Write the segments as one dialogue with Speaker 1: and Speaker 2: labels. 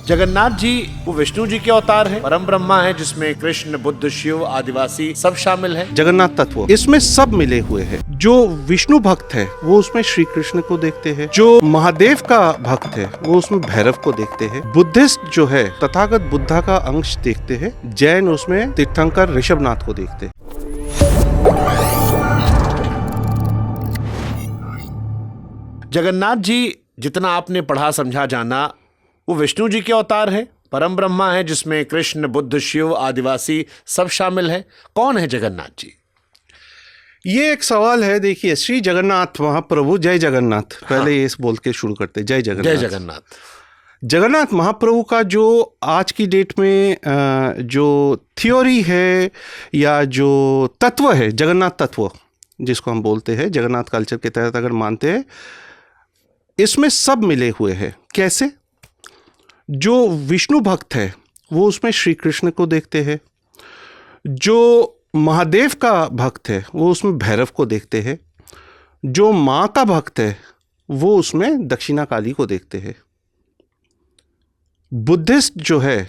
Speaker 1: जगन्नाथ जी वो विष्णु जी के अवतार है, परम ब्रह्मा है जिसमें कृष्ण, बुद्ध, शिव, आदिवासी सब शामिल है।
Speaker 2: जगन्नाथ तत्व इसमें सब मिले हुए हैं। जो विष्णु भक्त है वो उसमें श्री कृष्ण को देखते हैं, जो महादेव का भक्त है वो उसमें भैरव को देखते हैं, बुद्धिस्ट जो है तथागत बुद्धा का अंश देखते हैं, जैन उसमें तीर्थंकर ऋषभनाथ को देखते हैं।
Speaker 1: जगन्नाथ जी जितना आपने पढ़ा समझा जाना वो विष्णु जी के अवतार है, परम ब्रह्मा है जिसमें कृष्ण, बुद्ध, शिव, आदिवासी सब शामिल है। कौन है जगन्नाथ जी?
Speaker 2: ये एक सवाल है। देखिए, श्री जगन्नाथ महाप्रभु, जय जगन्नाथ, पहले ये बोल के शुरू करते, जय जगन्नाथ।
Speaker 1: जय जगन्नाथ।
Speaker 2: जगन्नाथ महाप्रभु का जो आज की डेट में जो थ्योरी है या जो तत्व है, जगन्नाथ तत्व जिसको हम बोलते हैं, जगन्नाथ कल्चर के तहत अगर मानते हैं, इसमें सब मिले हुए हैं। कैसे? जो विष्णु भक्त है वो उसमें श्री कृष्ण को देखते हैं, जो महादेव का भक्त है वो उसमें भैरव को देखते हैं, जो माँ का भक्त है वो उसमें दक्षिणा काली को देखते हैं। बुद्धिस्ट जो है,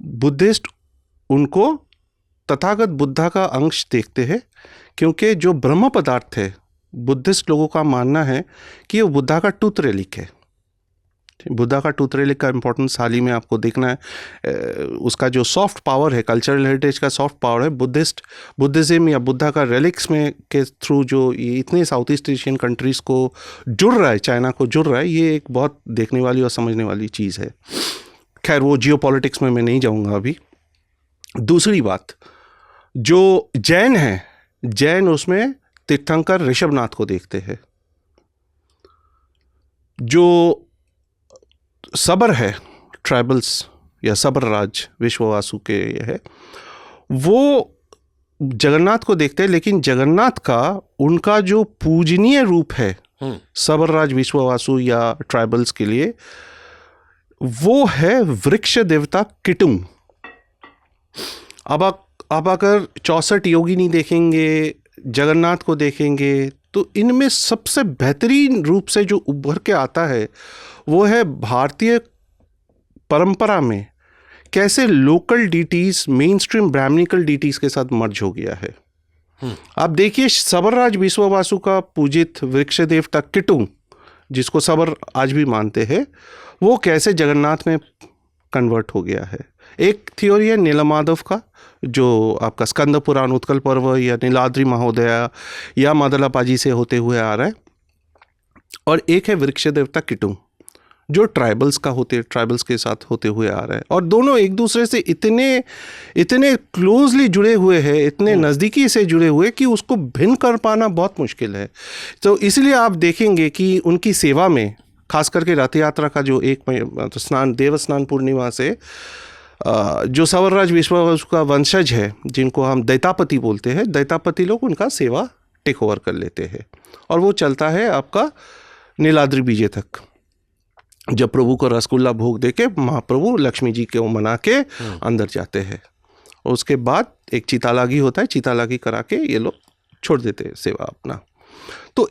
Speaker 2: बुद्धिस्ट उनको तथागत बुद्धा का अंश देखते हैं, क्योंकि जो ब्रह्म पदार्थ है, बुद्धिस्ट लोगों का मानना है कि वो बुद्धा का टूथ रेलिक है। बुद्धा का टूथ रेलिक का इंपॉर्टेंस हाल ही में आपको देखना है। उसका जो सॉफ्ट पावर है, कल्चरल हेरिटेज का सॉफ्ट पावर है, बुद्धिज़्म या बुद्धा का रेलिक्स में के थ्रू जो ये इतने साउथ ईस्ट एशियन कंट्रीज़ को जुड़ रहा है, चाइना को जुड़ रहा है, ये एक बहुत देखने वाली और समझने वाली चीज़ है। खैर, वो जियोपॉलिटिक्स में मैं नहीं जाऊँगा अभी। दूसरी बात, जो जैन है, जैन उसमें तीर्थंकर ऋषभनाथ को देखते हैं। जो सबर है, ट्राइबल्स या सबर राज विश्ववासु के ये है, वो जगन्नाथ को देखते हैं, लेकिन जगन्नाथ का उनका जो पूजनीय रूप है सबर राज विश्ववासु या ट्राइबल्स के लिए, वो है वृक्ष देवता किटुंग। अब अगर 64 योगी नहीं देखेंगे, जगन्नाथ को देखेंगे, तो इनमें सबसे बेहतरीन रूप से जो उभर के आता है वो है भारतीय परंपरा में कैसे local deities mainstream Brahmanical deities के साथ मर्ज हो गया है। आप देखिए, सबरराज विश्ववासु का पूजित वृक्ष देवता किटुंग, जिसको सबर आज भी मानते हैं, वो कैसे जगन्नाथ में कन्वर्ट हो गया है। एक थ्योरी है नीलमाधव का, जो आपका स्कंद पुराण उत्कल पर्व या नीलाद्रि महोदया या मादलापाजी से होते हुए आ रहा है, और एक है वृक्ष देवता किटुंग जो ट्राइबल्स के साथ होते हुए आ रहा है। और दोनों एक दूसरे से इतने क्लोजली जुड़े हुए हैं, इतने नज़दीकी से जुड़े हुए कि उसको भिन्न कर पाना बहुत मुश्किल है। तो इसलिए आप देखेंगे कि उनकी सेवा में, खास करके रथ यात्रा का जो एक स्नान, देव स्नान पूर्णिमा से जो सवरराज विश्ववासु का वंशज है, जिनको हम दैतापति बोलते हैं, दैतापति लोग उनका सेवा टेक ओवर कर लेते हैं, और वो चलता है आपका नीलाद्रि बीजे तक, जब प्रभु को रसगुल्ला भोग देके महाप्रभु लक्ष्मी जी को मना के अंदर जाते हैं। और उसके बाद एक चीतालागी होता है, चीतालागी करा के ये लोग छोड़ देते हैं सेवा अपना। तो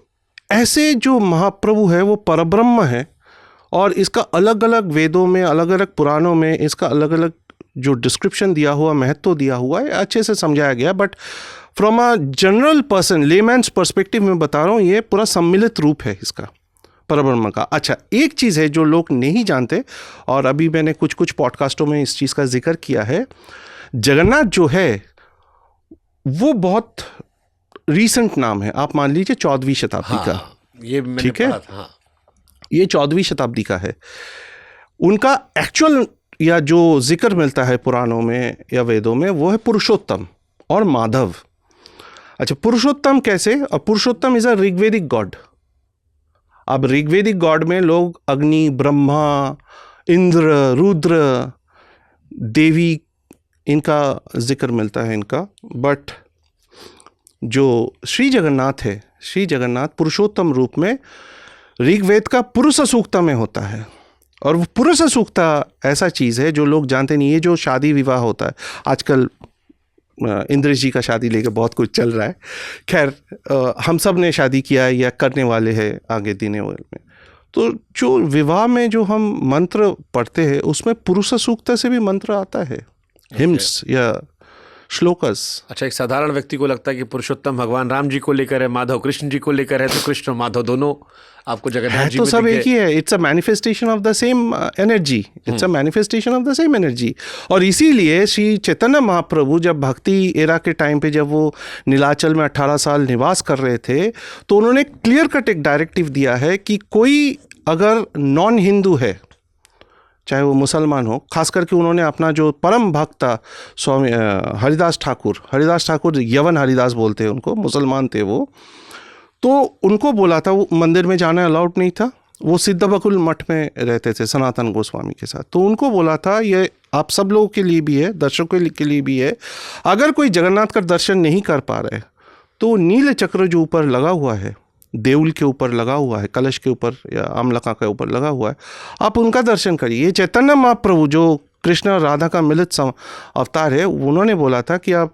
Speaker 2: ऐसे जो महाप्रभु है वो परब्रह्म है, और इसका अलग अलग वेदों में, अलग अलग पुराणों में इसका अलग अलग जो डिस्क्रिप्शन दिया हुआ, महत्व दिया हुआ है, अच्छे से समझाया गया। But from a general person, layman's perspective में बता रहा हूँ, ये पूरा सम्मिलित रूप है इसका, परब्रह्म का। अच्छा, एक चीज़ है जो लोग नहीं जानते, और अभी मैंने कुछ पॉडकास्टों में इस चीज़ का जिक्र किया है। जगन्नाथ जो है वो बहुत रीसेंट नाम है। आप मान लीजिए 14वीं शताब्दी का,
Speaker 1: ये मैंने
Speaker 2: ठीक है,
Speaker 1: पढ़ा था।
Speaker 2: ये 14वीं शताब्दी का है। उनका एक्चुअल या जो जिक्र मिलता है पुराणों में या वेदों में, वो है पुरुषोत्तम और माधव। अच्छा, पुरुषोत्तम कैसे? और पुरुषोत्तम इज अ ऋग्वेदिक गॉड। अब ऋग्वेदिक गॉड में लोग अग्नि, ब्रह्मा, इंद्र, रुद्र, देवी, इनका जिक्र मिलता है इनका। बट जो श्री जगन्नाथ है, श्री जगन्नाथ पुरुषोत्तम रूप में ऋग्वेद का पुरुष सूक्ता में होता है। और वो पुरुष सूक्ता ऐसा चीज़ है जो लोग जानते नहीं। ये जो शादी विवाह होता है आजकल, इंद्रेश जी का शादी लेके बहुत कुछ चल रहा है। खैर, हम सब ने शादी किया है या करने वाले हैं आगे दिन में। तो जो विवाह में जो हम मंत्र पढ़ते हैं उसमें पुरुष सूक्त से भी मंत्र आता है, हिम्स या श्लोकस।
Speaker 1: अच्छा, एक साधारण व्यक्ति को लगता है कि पुरुषोत्तम भगवान राम जी को लेकर है, माधव कृष्ण जी को लेकर है, तो कृष्ण और माधव दोनों आपको जगन्नाथ जी
Speaker 2: तो
Speaker 1: में
Speaker 2: सब
Speaker 1: दिखे।
Speaker 2: एक ही है। It's a manifestation of the same energy, it's a manifestation of the same energy. और इसीलिए श्री चैतन्य महाप्रभु जब भक्ति एरा के टाइम पे जब वो नीलाचल में 18 साल निवास कर रहे थे, तो उन्होंने क्लियर कट एक डायरेक्टिव दिया है कि कोई अगर नॉन हिंदू है, चाहे वो मुसलमान हो, खास करके उन्होंने अपना जो परम भक्त था स्वामी हरिदास ठाकुर यवन हरिदास बोलते हैं उनको, मुसलमान थे वो, तो उनको बोला था, वो मंदिर में जाना अलाउड नहीं था, वो सिद्धबकुल मठ में रहते थे सनातन गोस्वामी के साथ, तो उनको बोला था ये आप सब लोगों के लिए भी है, दर्शकों के लिए भी है, अगर कोई जगन्नाथ का दर्शन नहीं कर पा रहे तो नील चक्र जो ऊपर लगा हुआ है, देउल के ऊपर लगा हुआ है, कलश के ऊपर या आमलका के ऊपर लगा हुआ है, आप उनका दर्शन करिए। ये चैतन्य महाप्रभु जो कृष्ण और राधा का मिलित अवतार है, उन्होंने बोला था कि आप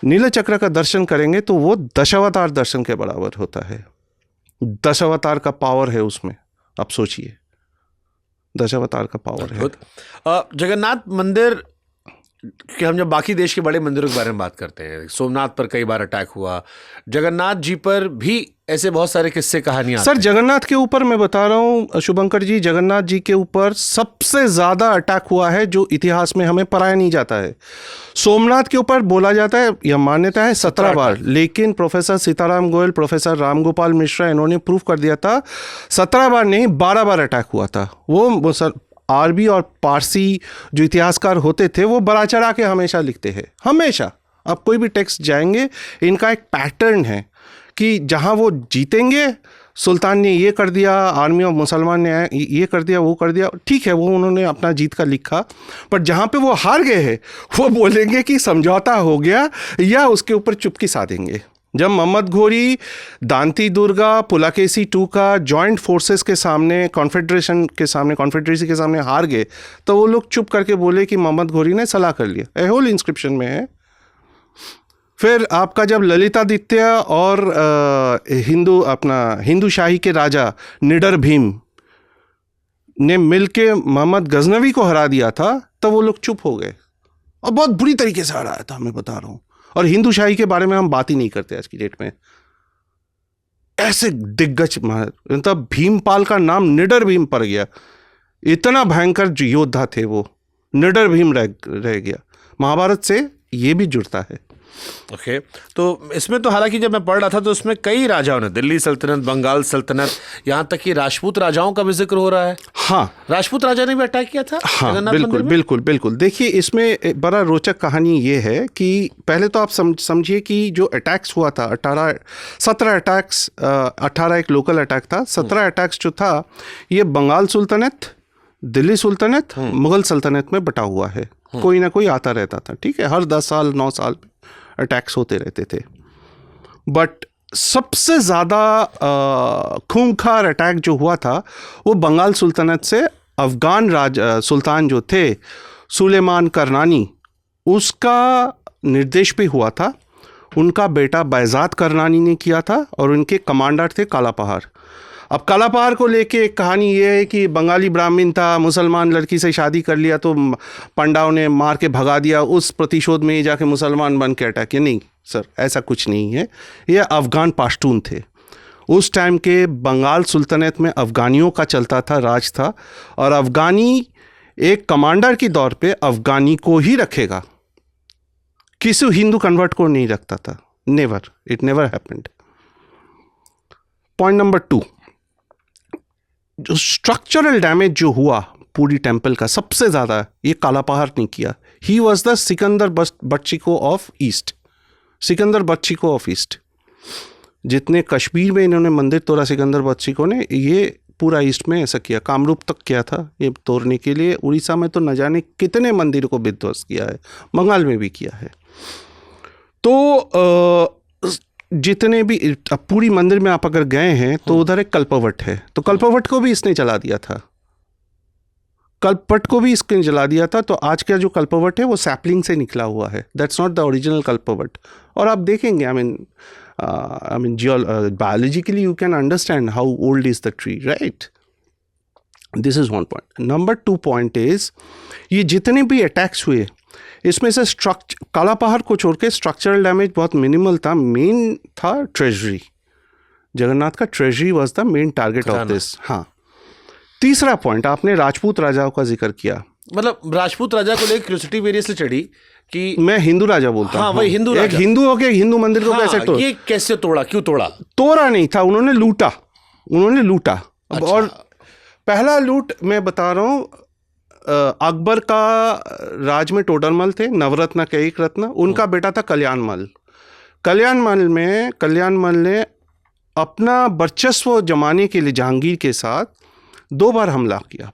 Speaker 2: नील चक्र का दर्शन करेंगे तो वो दशावतार दर्शन के बराबर होता है। दशावतार का पावर है उसमें, आप सोचिए, दशावतार का पावर है।
Speaker 1: जगन्नाथ मंदिर कि हम जब बाकी देश के बड़े मंदिरों के बारे में बात करते हैं, सोमनाथ पर कई बार अटैक हुआ, जगन्नाथ जी पर भी ऐसे बहुत सारे किस्से कहानियां
Speaker 2: सर जगन्नाथ के ऊपर मैं बता रहा हूँ शुभंकर जी, जगन्नाथ जी के ऊपर सबसे ज़्यादा अटैक हुआ है जो इतिहास में हमें पढ़ाया नहीं जाता है। सोमनाथ के ऊपर बोला जाता है, यह मान्यता है 17 बार, लेकिन प्रोफेसर सीताराम गोयल, प्रोफेसर रामगोपाल मिश्रा, इन्होंने प्रूफ कर दिया था 17 बार नहीं 12 बार अटैक हुआ था। वो सर आरबी और पारसी जो इतिहासकार होते थे वो बड़ा चढ़ा के हमेशा लिखते हैं, हमेशा। आप कोई भी टेक्स्ट जाएंगे, इनका एक पैटर्न है कि जहाँ वो जीतेंगे, सुल्तान ने ये कर दिया, आर्मी ऑफ मुसलमान ने ये कर दिया, वो कर दिया, ठीक है, वो उन्होंने अपना जीत का लिखा, पर जहाँ पे वो हार गए हैं वो बोलेंगे कि समझौता हो गया या उसके ऊपर चुपकी साधेंगे। जब मोहम्मद घोरी दांती दुर्गा पुलाकेसी 2 का जॉइंट फोर्सेस के सामने कॉन्फेडरेसी के सामने हार गए, तो वो लोग चुप करके बोले कि मोहम्मद घोरी ने सलाह कर लिया। होल इंस्क्रिप्शन में है। फिर आपका जब ललितादित्य और हिंदू शाही के राजा निडर भीम ने मिलके मोहम्मद गजनवी को हरा दिया था, तब वो लोग चुप हो गए और बहुत बुरी तरीके से हराया था, मैं बता रहा हूँ। और हिंदू शाही के बारे में हम बात ही नहीं करते आज की डेट में। ऐसे दिग्गज मतलब भीमपाल का नाम निडर भीम पड़ गया, इतना भयंकर योद्धा थे वो, निडर भीम रह गया। महाभारत से ये भी जुड़ता है।
Speaker 1: ओके, तो इसमें तो हालांकि जब मैं पढ़ रहा था तो उसमें कई राजाओं ने, दिल्ली सल्तनत, बंगाल सल्तनत, यहाँ तक कि राजपूत राजाओं का भी जिक्र हो रहा है।
Speaker 2: हाँ,
Speaker 1: राजपूत राजा ने भी अटैक किया था।
Speaker 2: हाँ, बिल्कुल। देखिए, इसमें बड़ा रोचक कहानी ये है कि पहले तो आप समझिए कि जो अटैक्स हुआ था 17 अटैक्स, 18 एक लोकल अटैक था, 17 अटैक्स जो था ये बंगाल सुल्तनत, दिल्ली सुल्तनत, मुगल सल्तनत में बटा हुआ है। कोई ना कोई आता रहता था, ठीक है, हर 10 साल 9 साल अटैक्स होते रहते थे। बट सबसे ज़्यादा खूंखार अटैक जो हुआ था वो बंगाल सुल्तनत से अफ़गान सुल्तान जो थे सुलेमान करनानी, उसका निर्देश पे हुआ था। उनका बेटा बैजाद करनानी ने किया था और उनके कमांडर थे कालापहाड़। अब कालापहाड़ को लेके एक कहानी ये है कि बंगाली ब्राह्मण था, मुसलमान लड़की से शादी कर लिया तो पंडाओं ने मार के भगा दिया, उस प्रतिशोध में ही जाके मुसलमान बन के अटैक किया। नहीं सर, ऐसा कुछ नहीं है। ये अफ़गान पाश्तून थे। उस टाइम के बंगाल सुल्तनत में अफ़गानियों का चलता था, राज था, और अफ़गानी एक कमांडर के तौर पे अफ़गानी को ही रखेगा, किसी हिंदू कन्वर्ट को नहीं रखता था। Never, it never happened. Point number 2, जो स्ट्रक्चरल डैमेज जो हुआ पूरी टेम्पल का सबसे ज़्यादा ये कालापहाड़ ने किया। ही वॉज द सिकंदर बख्शिको ऑफ ईस्ट, सिकंदर बख्शिको ऑफ ईस्ट। जितने कश्मीर में इन्होंने मंदिर तोड़ा सिकंदर बख्शिको ने, ये पूरा ईस्ट में ऐसा किया। कामरूप तक किया था ये तोड़ने के लिए। उड़ीसा में तो न जाने कितने मंदिरों को विध्वस्त किया है, बंगाल में भी किया है। तो जितने भी पूरी मंदिर में आप अगर गए हैं तो उधर एक कल्पवट है, तो कल्पवट को भी इसने जला दिया था, कल्पवट को भी इसने जला दिया था। तो आज का जो कल्पवट है वो सैपलिंग से निकला हुआ है, दैट्स नॉट द ओरिजिनल कल्पवट। और आप देखेंगे, I mean biologically you can understand how old is the tree, right. This is one point. Number 2 point is, ये जितने भी अटैक्स हुए इसमें से काला पहाड़ को छोड़ के स्ट्रक्चरल डैमेज बहुत मिनिमल था। मेन था ट्रेजरी, जगन्नाथ का treasury was the main target of this. हाँ, तीसरा पॉइंट, आपने राजपूत राजाओं का जिक्र किया।
Speaker 1: मतलब राजपूत राजा को लेकर क्यूरियोसिटी मेरी इसलिए चढ़ी कि
Speaker 2: मैं हिंदू राजा बोलता हूँ।
Speaker 1: हाँ, वही हिंदू
Speaker 2: एक
Speaker 1: राजा।
Speaker 2: हिंदू हो के हिंदू मंदिर को कैसे तोड़,
Speaker 1: ये कैसे तोड़ा, क्यों तोड़ा?
Speaker 2: तोड़ा नहीं था, उन्होंने लूटा, उन्होंने लूटा। और पहला लूट मैं बता रहा हूँ, अकबर का राज में टोडरमल थे, नवरत्न के एक रत्न, उनका बेटा था कल्याणमल। कल्याणमल ने अपना वर्चस्व जमाने के लिए जहांगीर के साथ 2 बार हमला किया।